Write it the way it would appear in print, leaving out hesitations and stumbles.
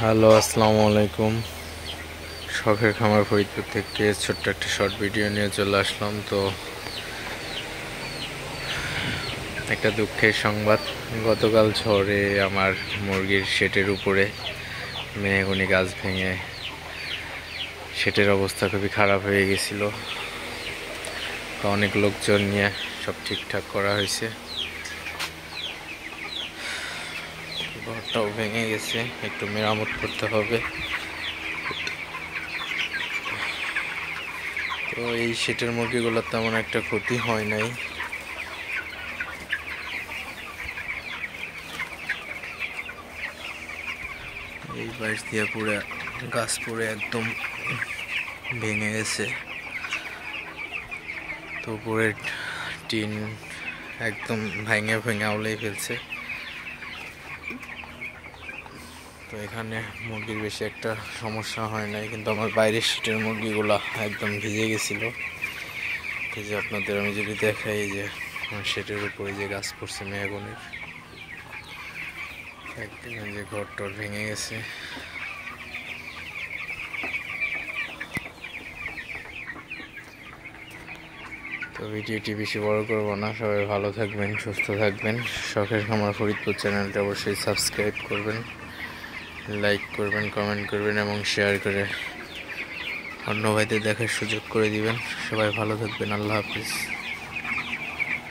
Hello, আসসালামু আলাইকুম। শখের খামার ফরিদপুর থেকে ছোট্ট একটা শর্ট ভিডিও নিয়ে চলে আসলাম। তো একটা দুঃখের সংবাদ, গতকাল ঝড়ে আমার মুরগির শেডের উপরে মেহগনি গাছ ভেঙে শেডের অবস্থা খুবই খারাপ হয়ে গেছিলো। তো অনেক লোকজন নিয়ে সব ঠিকঠাক করা হয়েছে। ঘরটাও ভেঙে গেছে, একটু মেরামত করতে হবে। তো এই শেডের মুরগিগুলোর তেমন একটা ক্ষতি হয় নাই। এই বাইশ দিয়ে পুরো গাছ পুরো একদম ভেঙে গেছে। তো উপরের টিন একদম ভেঙে ভেঙে আউলেই ফেলছে। তো এখানে মুরগির বেশি একটা সমস্যা হয় নাই, কিন্তু আমার বাইরের শীটের মুরগিগুলা একদম ভিজে গেছিলো। এই যে আপনাদের আমি যদি দেখাই, যে আমার শেডের উপরে যে গাছ পড়ছে মেহগনির, একদম যে ঘর টর ভেঙে গেছে। তো ভিডিওটি বেশি বড় করব না, সবাই ভালো থাকবেন, সুস্থ থাকবেন। শখের খামার ফরিদপুর চ্যানেলটা অবশ্যই সাবস্ক্রাইব করবেন, লাইক করবেন, কমেন্ট করবেন এবং শেয়ার করে অন্য ভাইদের দেখার সুযোগ করে দিবেন। সবাই ভালো থাকবেন। আল্লাহ হাফিজ।